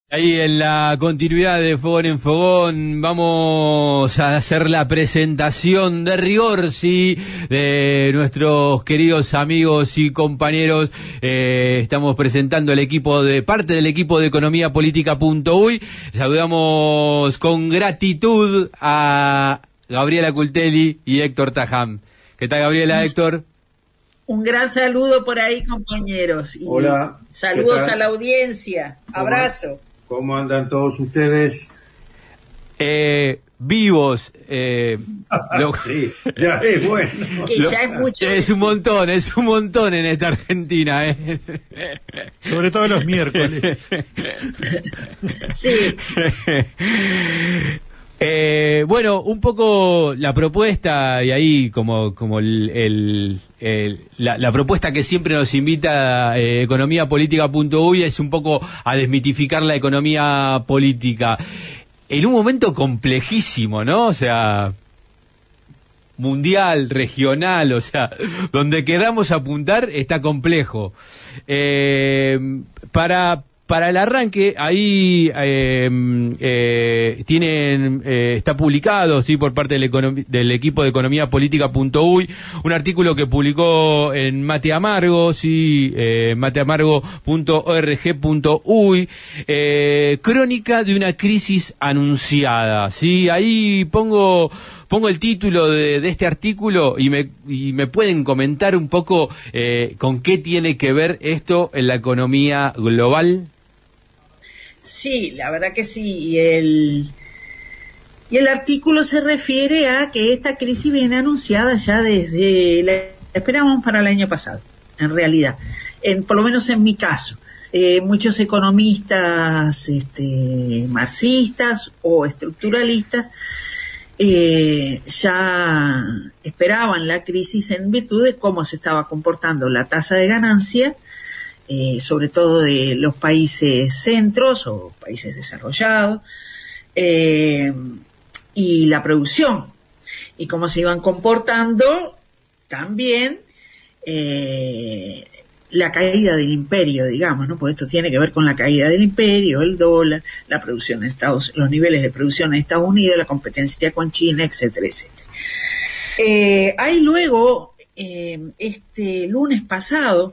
Ahí en la continuidad de Fogón en Fogón vamos a hacer la presentación de rigor, sí, de nuestros queridos amigos y compañeros. Estamos presentando el equipo parte del equipo de economiapolitica.uy. Saludamos con gratitud a Gabriela Cultelli y Héctor Tajam. ¿Qué tal, Gabriela, Héctor? Un gran saludo por ahí, compañeros. Y hola. Saludos a la audiencia. Abrazo. ¿Cómo andan todos ustedes? Vivos. Sí, ya es bueno. Que ya es mucho. Es un montón en esta Argentina. Sobre todo los miércoles. Sí. Bueno, un poco la propuesta, y ahí como la propuesta que siempre nos invita economiapolitica.uy es un poco a desmitificar la economía política en un momento complejísimo, ¿no? O sea, mundial, regional, o sea, donde queramos apuntar está complejo. Para el arranque, ahí está publicado, sí, por parte del equipo de economiapolitica.uy, un artículo que publicó en Mate Amargo, sí, mateamargo.org.uy, crónica de una crisis anunciada, sí, ahí pongo el título de este artículo y me pueden comentar un poco con qué tiene que ver esto en la economía global. Sí, la verdad que sí. Y el artículo se refiere a que esta crisis viene anunciada ya esperábamos para el año pasado, en realidad. Por lo menos en mi caso. Muchos economistas marxistas o estructuralistas ya esperaban la crisis en virtud de cómo se estaba comportando la tasa de ganancia, sobre todo de los países centros o países desarrollados, y la producción, y cómo se iban comportando también la caída del imperio, digamos, ¿no? Porque esto tiene que ver con la caída del imperio, el dólar, la producción en los niveles de producción en Estados Unidos, la competencia con China, etcétera, etcétera. Ahí luego, este lunes pasado,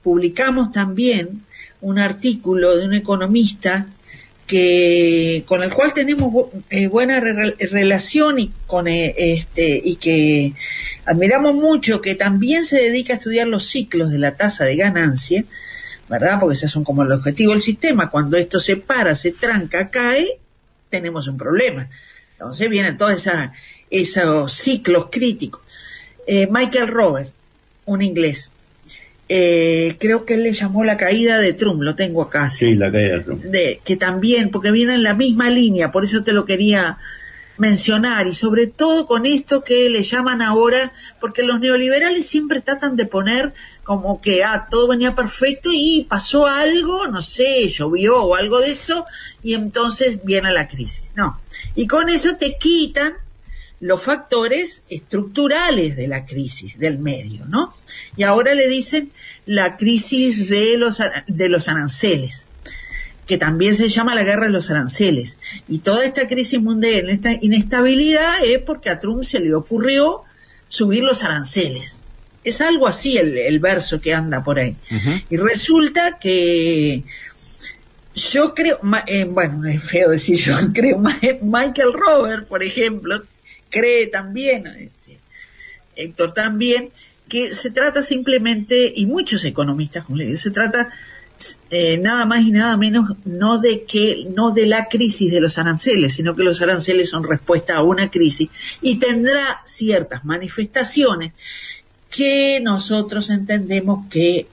publicamos también un artículo de un economista con el cual tenemos buena relación y que admiramos mucho, que también se dedica a estudiar los ciclos de la tasa de ganancia, ¿verdad? Porque esos son como el objetivo del sistema. Cuando esto se para, se tranca, cae, tenemos un problema. Entonces vienen todos esos ciclos críticos. Michael Robert, un inglés, creo que él le llamó la caída de Trump, lo tengo acá. Sí, la caída de Trump. Que también, porque viene en la misma línea, por eso te lo quería mencionar, y sobre todo con esto que le llaman ahora, porque los neoliberales siempre tratan de poner como que todo venía perfecto y pasó algo, no sé, llovió o algo de eso, y entonces viene la crisis. No, y con eso te quitan los factores estructurales de la crisis del medio, ¿no? Y ahora le dicen la crisis de los aranceles, que también se llama la guerra de los aranceles. Y toda esta crisis mundial, esta inestabilidad, es porque a Trump se le ocurrió subir los aranceles. Es algo así el verso que anda por ahí. Uh-huh. Y resulta que yo creo, bueno, es feo decir yo creo, Michael Robert, por ejemplo, cree también, Héctor también, que se trata simplemente, y muchos economistas, como le digo, se trata nada más y nada menos no de la crisis de los aranceles, sino que los aranceles son respuesta a una crisis y tendrá ciertas manifestaciones que nosotros entendemos que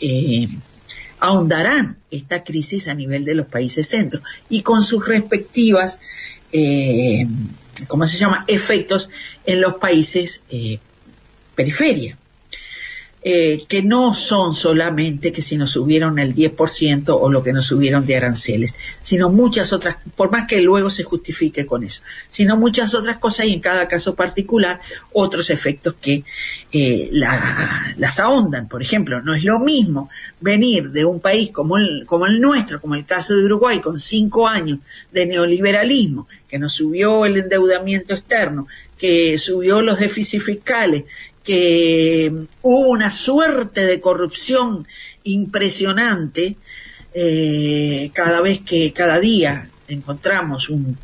ahondarán esta crisis a nivel de los países centros y con sus respectivas efectos en los países periferia. que no son solamente que si nos subieron el 10% o lo que nos subieron de aranceles, sino muchas otras, por más que luego se justifique con eso, sino muchas otras cosas y en cada caso particular otros efectos que las ahondan. Por ejemplo, no es lo mismo venir de un país como el nuestro, como el caso de Uruguay, con 5 años de neoliberalismo, que nos subió el endeudamiento externo, que subió los déficits fiscales, que hubo una suerte de corrupción impresionante, cada día encontramos un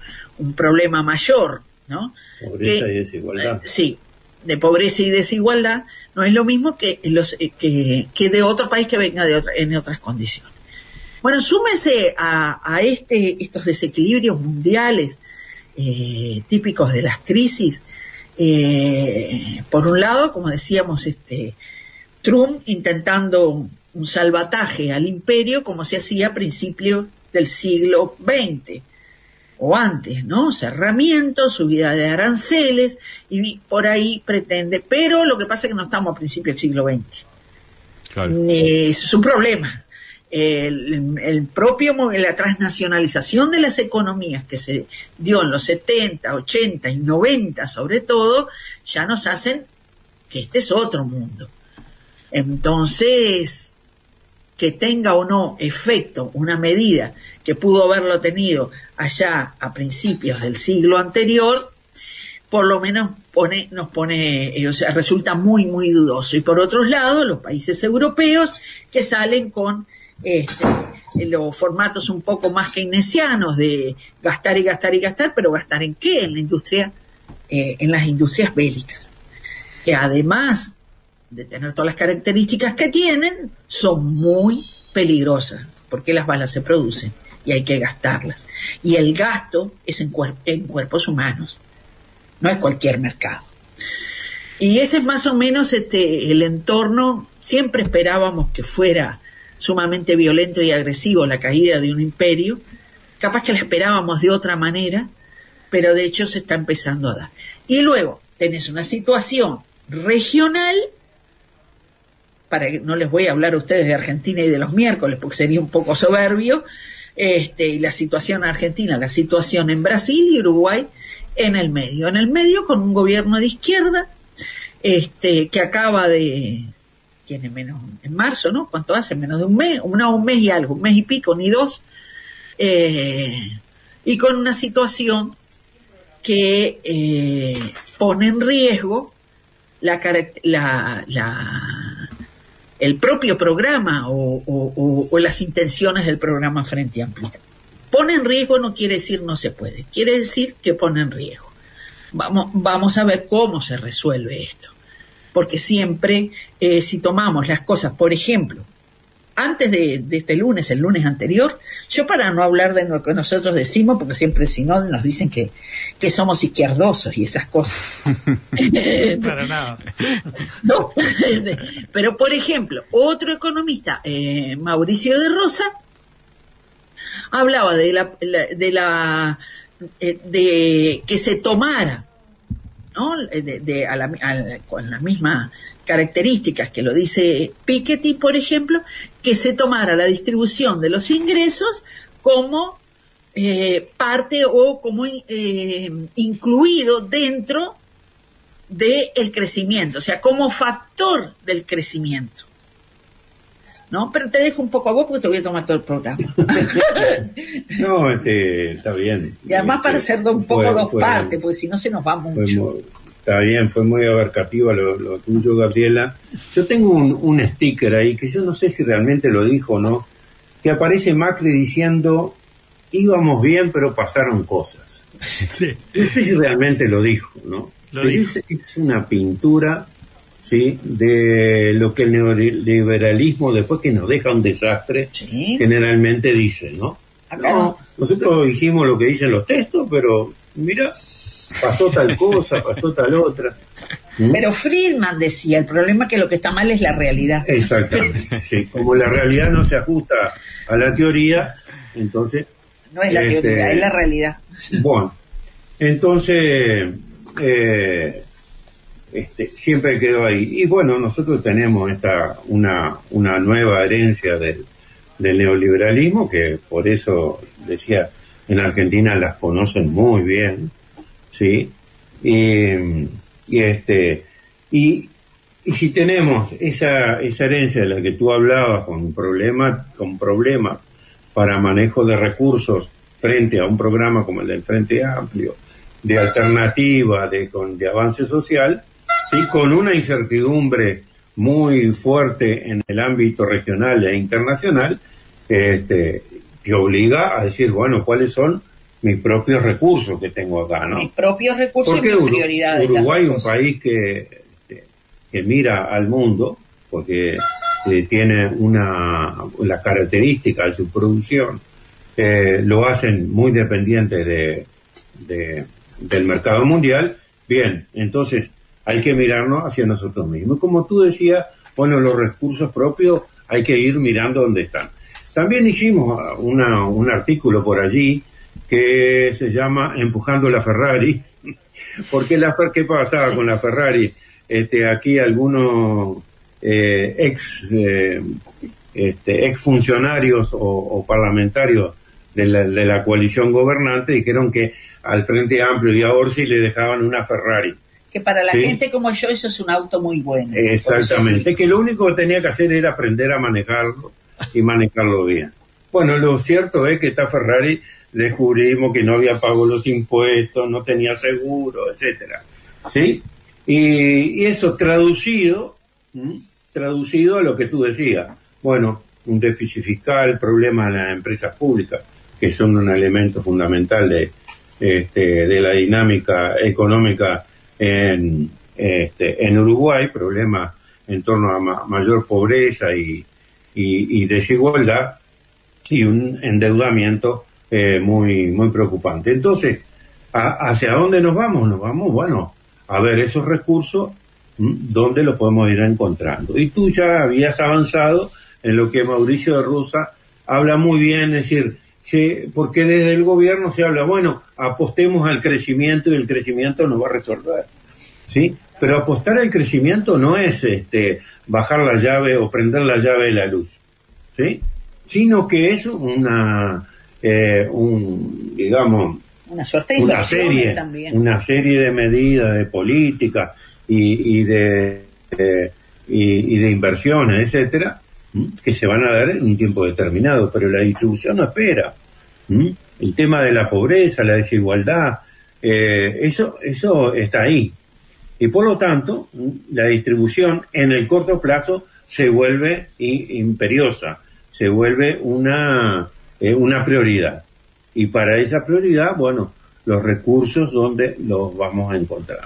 problema mayor, ¿no? Pobreza y desigualdad. Sí, de pobreza y desigualdad, no es lo mismo que de otro país que venga en otras condiciones. Bueno, súmese a estos desequilibrios mundiales típicos de las crisis. Por un lado, como decíamos, Trump intentando un salvataje al imperio como se hacía a principios del siglo XX o antes, ¿no? Cerramiento, subida de aranceles y por ahí pretende, pero lo que pasa es que no estamos a principios del siglo XX. Claro. Es un problema. La transnacionalización de las economías que se dio en los 70, 80 y 90 sobre todo, ya nos hacen que este es otro mundo. Entonces, que tenga o no efecto una medida que pudo haberlo tenido allá a principios del siglo anterior, por lo menos resulta muy, muy dudoso. Y por otro lado, los países europeos que salen con los formatos un poco más keynesianos de gastar y gastar y gastar, pero ¿gastar en qué? En la industria, en las industrias bélicas, que además de tener todas las características que tienen, son muy peligrosas, porque las balas se producen y hay que gastarlas. Y el gasto es en cuerpos humanos, no es cualquier mercado. Y ese es más o menos el entorno. Siempre esperábamos que fuera sumamente violento y agresivo la caída de un imperio, capaz que la esperábamos de otra manera, pero de hecho se está empezando a dar. Y luego tenés una situación regional, para que no les voy a hablar a ustedes de Argentina y de los miércoles, porque sería un poco soberbio, y la situación en Argentina, la situación en Brasil y Uruguay en el medio con un gobierno de izquierda, que acaba tiene menos, en marzo, ¿no? ¿Cuánto hace? Menos de un mes, un mes y algo, un mes y pico, ni dos, y con una situación que pone en riesgo el propio programa o las intenciones del programa Frente Amplio. Pone en riesgo no quiere decir no se puede, quiere decir que pone en riesgo. Vamos a ver cómo se resuelve esto. Porque siempre, si tomamos las cosas, por ejemplo, antes de este lunes, el lunes anterior, yo para no hablar de lo que nosotros decimos, porque siempre si no nos dicen que somos izquierdosos y esas cosas. Para nada. No, pero por ejemplo, otro economista, Mauricio de Rosa, hablaba de que se tomara, ¿no? Con las mismas características que lo dice Piketty, por ejemplo, que se tomara la distribución de los ingresos como parte o como incluido dentro del crecimiento, o sea, como factor del crecimiento. ¿No? Pero te dejo un poco a vos porque te voy a tomar todo el programa. No, está bien. Y además para hacer un poco dos partes, porque si no se nos va mucho. Está bien, fue muy abarcativo lo tuyo, Gabriela. Yo tengo un sticker ahí que yo no sé si realmente lo dijo o no, que aparece Macri diciendo íbamos bien pero pasaron cosas. Sí. No sé si realmente lo dijo, ¿no? Lo dijo. Es una pintura, ¿sí?, de lo que el neoliberalismo, después que nos deja un desastre, ¿sí?, generalmente dice, ¿no? No, nosotros hicimos lo que dicen los textos, pero mira, pasó tal cosa, pasó tal otra. Pero Friedman decía, el problema es que lo que está mal es la realidad. Exactamente, sí. Como la realidad no se ajusta a la teoría, entonces... No es la teoría, es la realidad. Bueno, entonces... siempre quedó ahí. Y bueno, nosotros tenemos una nueva herencia del neoliberalismo, que por eso decía, en Argentina las conocen muy bien, ¿sí? Y si tenemos esa herencia de la que tú hablabas, con problemas para manejo de recursos frente a un programa como el del Frente Amplio, de alternativa, de avance social, ¿sí? Con una incertidumbre muy fuerte en el ámbito regional e internacional, que obliga a decir, bueno, ¿cuáles son mis propios recursos que tengo acá, no? Mis propios recursos y mis prioridades. Uruguay es un país que mira al mundo, porque tiene la característica de su producción, lo hacen muy dependiente del mercado mundial. Bien, entonces hay que mirarnos hacia nosotros mismos. Como tú decías, bueno, los recursos propios hay que ir mirando dónde están. También hicimos un artículo por allí que se llama Empujando la Ferrari, porque ¿qué pasaba con la Ferrari? Aquí algunos ex funcionarios o parlamentarios de la coalición gobernante dijeron que al Frente Amplio y a Orsi le dejaban una Ferrari. Que para la gente como yo eso es un auto muy bueno. Exactamente, que lo único que tenía que hacer era aprender a manejarlo y manejarlo bien. Bueno, lo cierto es que esta Ferrari descubrimos que no había pagado los impuestos, no tenía seguro, etcétera, ¿sí? Y eso traducido a lo que tú decías, bueno, un déficit fiscal, problemas en las empresas públicas, que son un elemento fundamental de la dinámica económica en Uruguay, problemas en torno a mayor pobreza y desigualdad, y un endeudamiento muy, muy preocupante. Entonces, ¿hacia dónde nos vamos? Nos vamos, bueno, a ver esos recursos, dónde los podemos ir encontrando. Y tú ya habías avanzado en lo que Mauricio de Rosa habla muy bien, es decir, porque desde el gobierno se habla, bueno, apostemos al crecimiento y el crecimiento nos va a resolver, ¿sí? Pero apostar al crecimiento no es bajar la llave o prender la llave de la luz, ¿sí? Sino que es una suerte de inversiones también. Una serie de medidas, de políticas y de inversiones, etcétera, que se van a dar en un tiempo determinado, pero la distribución no espera. El tema de la pobreza, la desigualdad, eso está ahí. Y por lo tanto, la distribución en el corto plazo se vuelve imperiosa, se vuelve una prioridad. Y para esa prioridad, bueno, los recursos, ¿dónde los vamos a encontrar?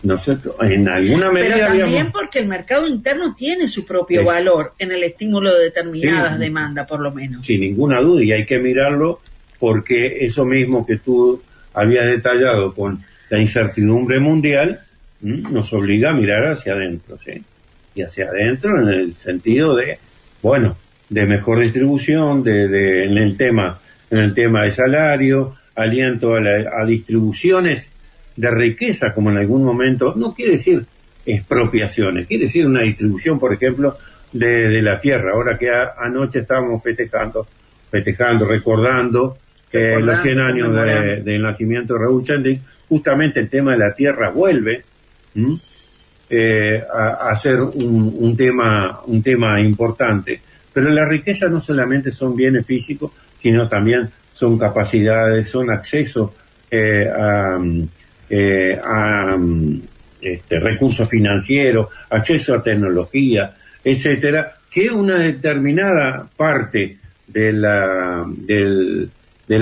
Nosotros, en alguna medida... Pero también porque el mercado interno tiene su propio valor en el estímulo de determinadas demandas, por lo menos. Sin ninguna duda, y hay que mirarlo porque eso mismo que tú habías detallado con la incertidumbre mundial, nos obliga a mirar hacia adentro, ¿sí? Y hacia adentro en el sentido de, bueno, de mejor distribución, en el tema de salario, aliento a distribuciones de riqueza, como en algún momento, no quiere decir expropiaciones, quiere decir una distribución, por ejemplo, de la tierra. Ahora que anoche estábamos recordando los 100 años del nacimiento de Raúl Chandin, justamente el tema de la tierra vuelve a ser un tema importante. Pero la riqueza no solamente son bienes físicos, sino también son capacidades, son acceso a recursos financieros, acceso a tecnología, etcétera, que una determinada parte del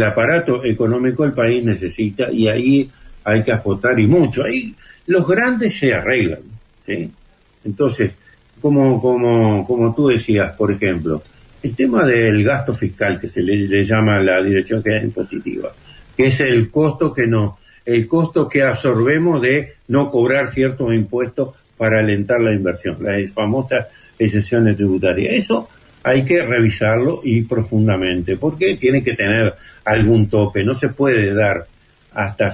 aparato económico del país necesita, y ahí hay que apostar, y mucho. Ahí los grandes se arreglan, ¿sí? Entonces, como tú decías, por ejemplo, el tema del gasto fiscal, que se le llama la Dirección General Impositiva, que es el costo que absorbemos de no cobrar ciertos impuestos para alentar la inversión, las famosas exenciones tributarias. Eso hay que revisarlo y profundamente, porque tiene que tener algún tope, no se puede dar hasta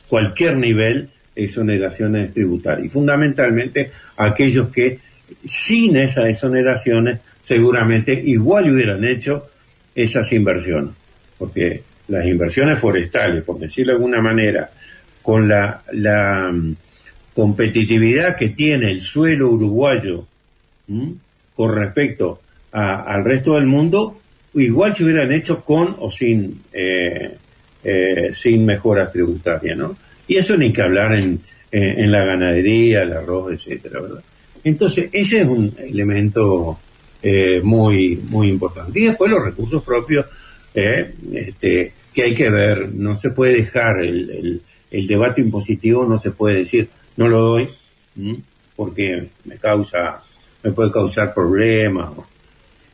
cualquier nivel exoneraciones tributarias, y fundamentalmente aquellos que sin esas exoneraciones seguramente igual hubieran hecho esas inversiones, porque las inversiones forestales, por decirlo de alguna manera, con la competitividad que tiene el suelo uruguayo con respecto al resto del mundo, igual se hubieran hecho con o sin mejoras tributarias, ¿no? Y eso ni que hablar en la ganadería, el arroz, etcétera, ¿verdad? Entonces, ese es un elemento muy muy importante. Y después los recursos propios, que hay que ver, no se puede dejar el debate impositivo, no se puede decir, no lo doy, porque me puede causar problemas.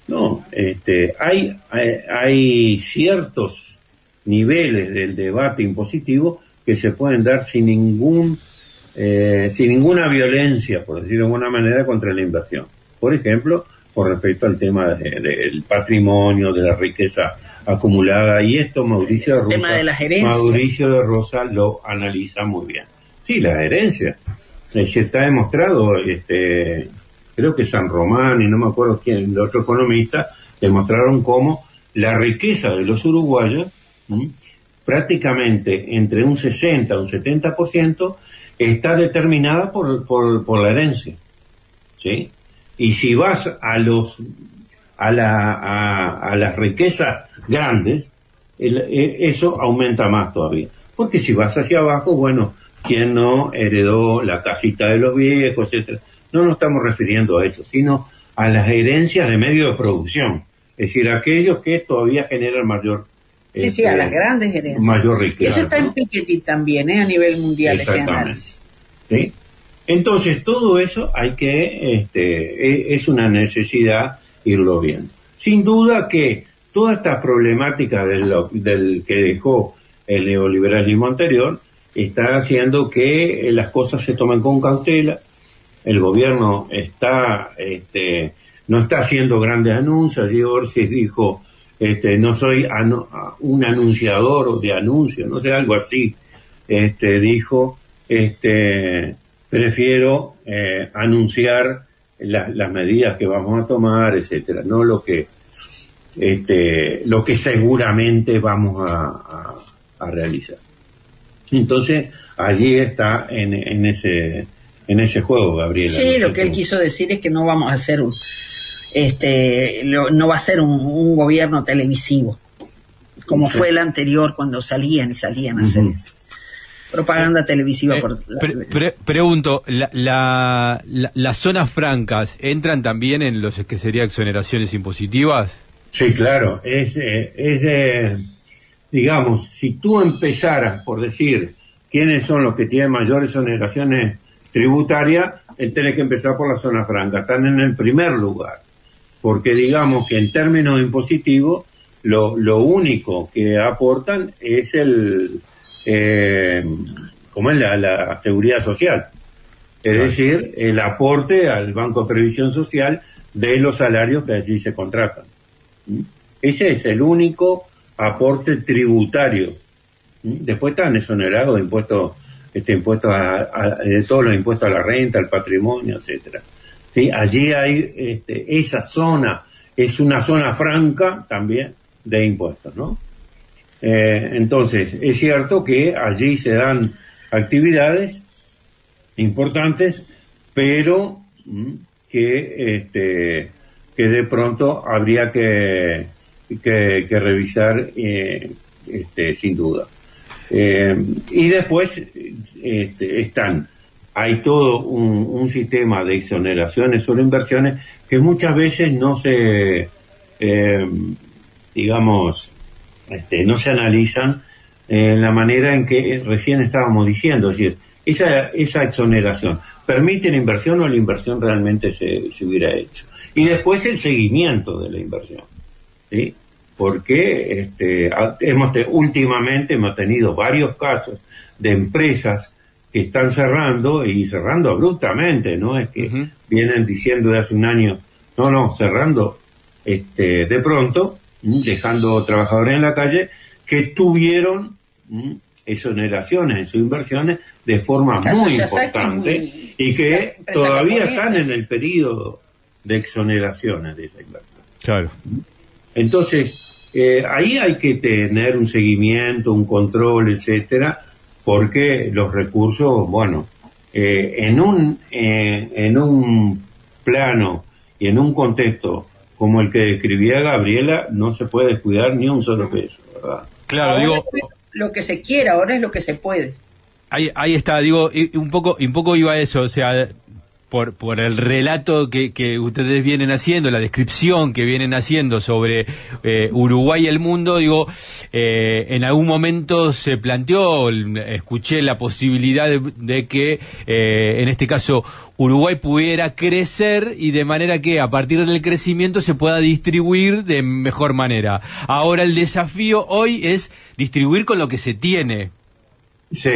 No, hay ciertos niveles del debate impositivo que se pueden dar sin ninguna violencia, por decirlo de alguna manera, contra la inversión. Por ejemplo, con respecto al tema del patrimonio, de la riqueza acumulada, y esto Mauricio de Rosa lo analiza muy bien. Sí, las herencias. Se está demostrado, creo que San Román y no me acuerdo quién, el otro economista, demostraron cómo la riqueza de los uruguayos, prácticamente entre un 60 y un 70%, está determinada por la herencia, ¿sí? Y si vas a las riquezas grandes, eso aumenta más todavía. Porque si vas hacia abajo, bueno, ¿quién no heredó la casita de los viejos, etcétera? No nos estamos refiriendo a eso, sino a las herencias de medio de producción. Es decir, aquellos que todavía generan mayor... Sí, a las grandes herencias. Mayor riqueza. Y eso está, ¿no?, en Piketty también, a nivel mundial. Exactamente. ¿Sí? Entonces, todo eso hay que... es una necesidad irlo viendo. Sin duda que toda esta problemática del que dejó el neoliberalismo anterior está haciendo que las cosas se tomen con cautela. El gobierno no está haciendo grandes anuncios. Diego Orsis dijo, no soy un anunciador de anuncios, no sé, algo así. Dijo, prefiero anunciar las medidas que vamos a tomar, etcétera, no lo que seguramente vamos a realizar. Entonces, allí está en ese juego, Gabriela. Sí, lo que él quiso decir es que no vamos a hacer no va a ser un gobierno televisivo, como fue el anterior, cuando salían a hacer propaganda televisiva. Pregunto, ¿las zonas francas entran también en los que serían exoneraciones impositivas? Sí, claro, digamos, si tú empezaras por decir quiénes son los que tienen mayores exoneraciones tributarias, tenés que empezar por la zona franca, están en el primer lugar, porque digamos que en términos impositivos, lo único que aportan es como es la seguridad social, es decir, el aporte al Banco de Previsión Social de los salarios que allí se contratan. Ese es el único aporte tributario. Después están exonerados de impuestos, de todos los impuestos a la renta, al patrimonio, etcétera. ¿Sí? Allí hay esa zona, es una zona franca también de impuestos, ¿no? Entonces, es cierto que allí se dan actividades importantes, pero que de pronto habría que revisar, sin duda. Y después hay todo un sistema de exoneraciones sobre inversiones que muchas veces no se no se analizan en la manera en que recién estábamos diciendo. Es decir, esa exoneración permite la inversión o la inversión realmente se hubiera hecho. Y después el seguimiento de la inversión, ¿sí? Porque últimamente hemos tenido varios casos de empresas que están cerrando abruptamente, no es que vienen diciendo de hace un año, cerrando de pronto, dejando trabajadores en la calle, que tuvieron exoneraciones en sus inversiones de forma muy importante y que todavía están en el periodo de exoneraciones de esa inversión. Claro. Entonces, ahí hay que tener un seguimiento, un control, etcétera, porque los recursos, bueno, en un plano y en un contexto como el que describía Gabriela, no se puede descuidar ni un solo peso, ¿verdad? Claro, ahora digo, lo que se quiera, ahora es lo que se puede. ahí está, digo, y un poco iba a eso, o sea, por el relato que ustedes vienen haciendo, la descripción que vienen haciendo sobre Uruguay y el mundo, digo, en algún momento se planteó, escuché la posibilidad de que, en este caso, Uruguay pudiera crecer y de manera que a partir del crecimiento se pueda distribuir de mejor manera. Ahora el desafío hoy es distribuir con lo que se tiene. Sí.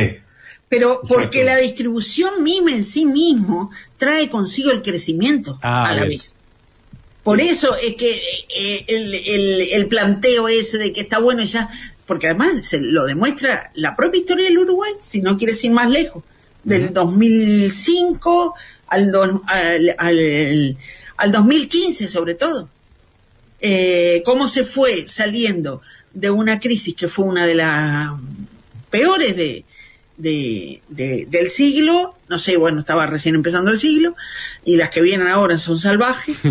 Pero porque la distribución misma en sí mismo trae consigo el crecimiento a la vez. Por eso es que el planteo ese de que está bueno ya, porque además se lo demuestra la propia historia del Uruguay, si no quieres ir más lejos, del 2005 al 2015 sobre todo. Cómo se fue saliendo de una crisis que fue una de las peores del siglo, no sé, bueno, estaba recién empezando el siglo, y las que vienen ahora son salvajes,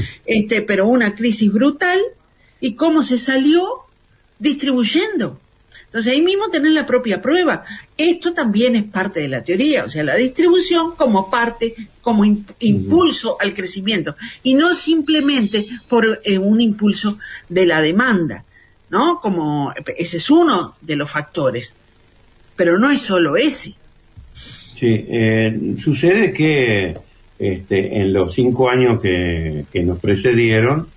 pero una crisis brutal, y cómo se salió distribuyendo. Entonces ahí mismo tenés la propia prueba. Esto también es parte de la teoría, o sea, la distribución como parte, como impulso al crecimiento, y no simplemente por un impulso de la demanda, ¿no? Como ese es uno de los factores. Pero no es solo ese. Sí, sucede que en los 5 años que nos precedieron,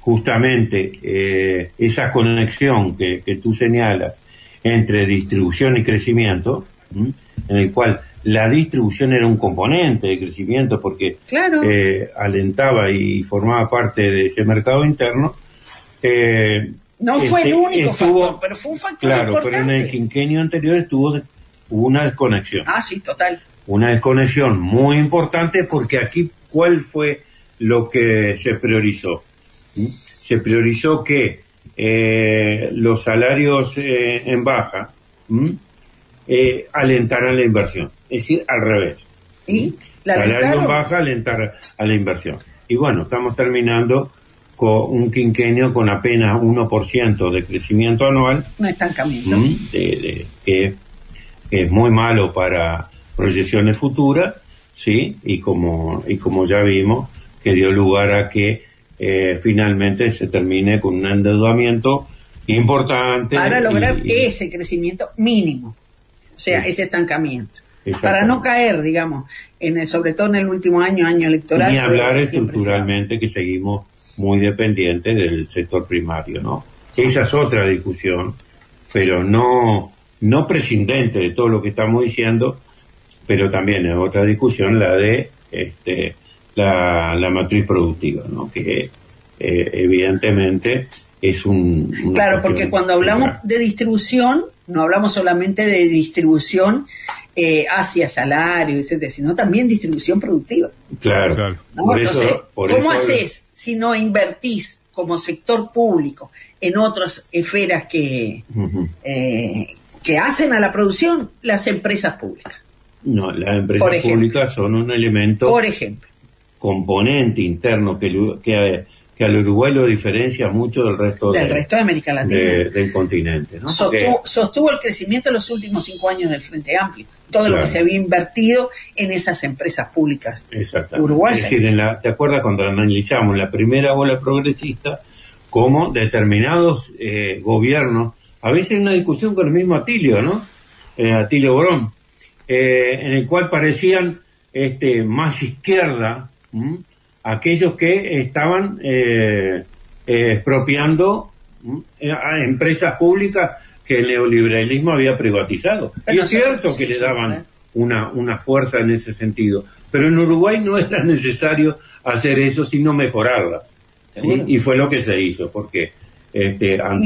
justamente esa conexión que tú señalas entre distribución y crecimiento, en el cual la distribución era un componente de crecimiento porque claro, alentaba y formaba parte de ese mercado interno, no fue el único factor, pero fue un factor claro, importante. pero en el quinquenio anterior hubo una desconexión. Ah, sí, total. Una desconexión muy importante porque aquí, ¿cuál fue lo que se priorizó? Se priorizó que los salarios en baja alentaran la inversión. Es decir, al revés. ¿Y? Salario en baja alentar a la inversión. Y bueno, estamos terminando con un quinquenio con apenas 1% de crecimiento anual. Un estancamiento. Que es muy malo para proyecciones futuras, ¿sí? Y como ya vimos, que dio lugar a que finalmente se termine con un endeudamiento importante. Para lograr ese crecimiento mínimo, o sea, ese estancamiento. Para no caer, digamos, sobre todo en el último año electoral. Ni hablar estructuralmente que seguimos muy dependientes del sector primario, ¿no? Esa es otra discusión, pero no prescindente de todo lo que estamos diciendo, pero también es otra discusión la de la matriz productiva, ¿no? Que evidentemente es claro, porque cuando hablamos de distribución, no hablamos solamente de distribución hacia salario, etcétera, sino también distribución productiva. Claro. ¿No? Entonces, ¿cómo haces si no invertís como sector público en otras esferas que hacen a la producción? Las empresas públicas. No, las empresas públicas son un elemento, por ejemplo, componente interno que al Uruguay lo diferencia mucho del resto de América Latina, del continente, ¿no? Sostuvo el crecimiento en los últimos 5 años del Frente Amplio, todo lo que se había invertido en esas empresas públicas uruguayas. Es decir, ¿te acuerdas cuando analizamos la primera ola progresista, cómo determinados gobiernos, a veces hay una discusión con el mismo Atilio, ¿no? Atilio Borón, en el cual parecían más izquierda, aquellos que estaban expropiando a empresas públicas que el neoliberalismo había privatizado. Pero y es cierto que le daban una fuerza en ese sentido, pero en Uruguay no era necesario hacer eso, sino mejorarla, ¿sí? Y fue lo que se hizo, porque Y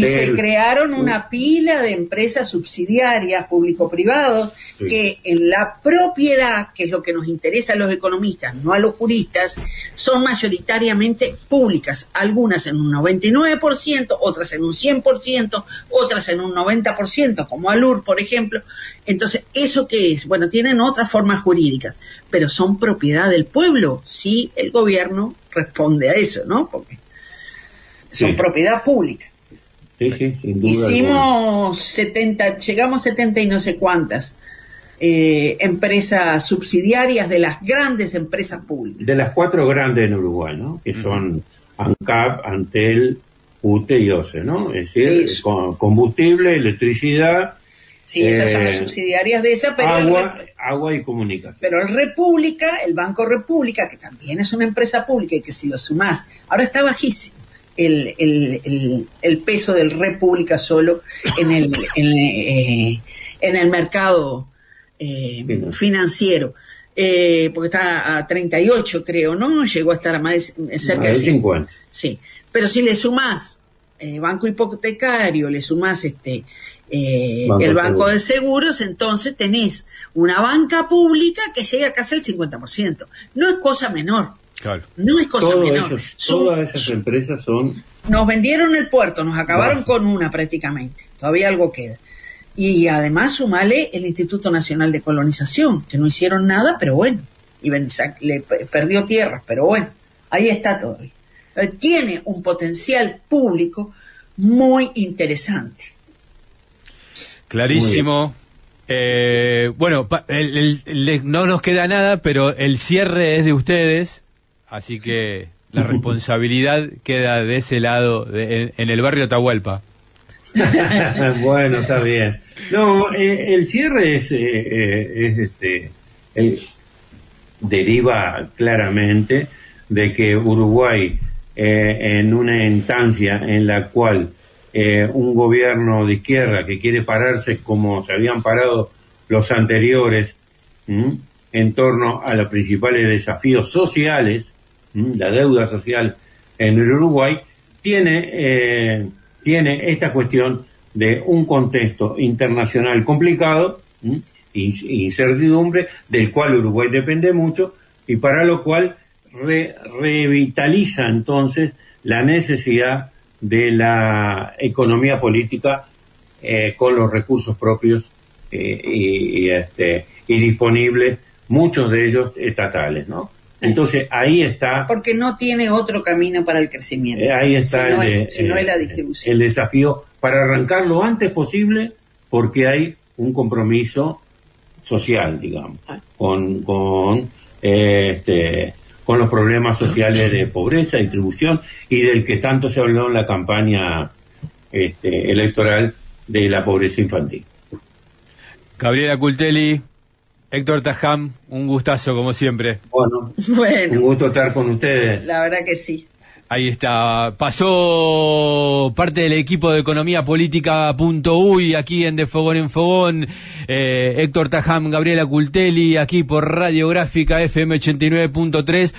se crearon una pila de empresas subsidiarias público-privados que en la propiedad, que es lo que nos interesa a los economistas, no a los juristas, son mayoritariamente públicas, algunas en un 99%, otras en un 100%, otras en un 90%, como Alur, por ejemplo. Entonces, ¿eso qué es? Bueno, tienen otras formas jurídicas, pero son propiedad del pueblo, si el gobierno responde a eso, ¿no? Porque son propiedad pública. Sí, sin duda. Hicimos 70, llegamos a 70 y no sé cuántas empresas subsidiarias de las grandes empresas públicas. De las 4 grandes en Uruguay, ¿no? Que son ANCAP, Antel, UTE y OCE, ¿no? Es decir, combustible, electricidad. Sí, esas son las subsidiarias de esa, pero agua y comunicación. Pero el Banco República, que también es una empresa pública y que si lo sumás, ahora está bajísimo el peso del República solo en el mercado financiero, porque está a 38, creo, ¿no? Llegó a estar a más de cerca de 50. Sí, pero si le sumás banco hipotecario, le sumás el banco de seguros, entonces tenés una banca pública que llega a casi el 50%. No es cosa menor. Claro. No es cosa menor. Todas esas empresas son... Nos vendieron el puerto, nos acabaron con una prácticamente. Todavía algo queda. Y además sumale el Instituto Nacional de Colonización, que no hicieron nada, pero bueno. Y le perdió tierras, pero bueno. Ahí está todavía. Tiene un potencial público muy interesante. Clarísimo. Bueno, no nos queda nada, pero el cierre es de ustedes, así que la responsabilidad queda de ese lado, en el barrio Atahualpa. Bueno, está bien. No, el cierre deriva claramente de que Uruguay, en una instancia en la cual un gobierno de izquierda que quiere pararse como se habían parado los anteriores, en torno a los principales desafíos sociales, la deuda social en el Uruguay, tiene esta cuestión de un contexto internacional complicado, incertidumbre, del cual Uruguay depende mucho, y para lo cual revitaliza entonces la necesidad de la economía política con los recursos propios y disponibles, muchos de ellos estatales, ¿no? Entonces ahí está, porque no tiene otro camino para el crecimiento. Ahí está sino es la distribución. El desafío para arrancar lo antes posible, porque hay un compromiso social, digamos, con los problemas sociales de pobreza, distribución, y del que tanto se habló en la campaña electoral de la pobreza infantil. Gabriela Cultelli, Héctor Tajam, un gustazo como siempre. Bueno, un gusto estar con ustedes. La verdad que sí. Ahí está, pasó parte del equipo de Economía Política.uy aquí en De Fogón en Fogón, Héctor Tajam, Gabriela Cultelli, aquí por Radiográfica FM 89.3.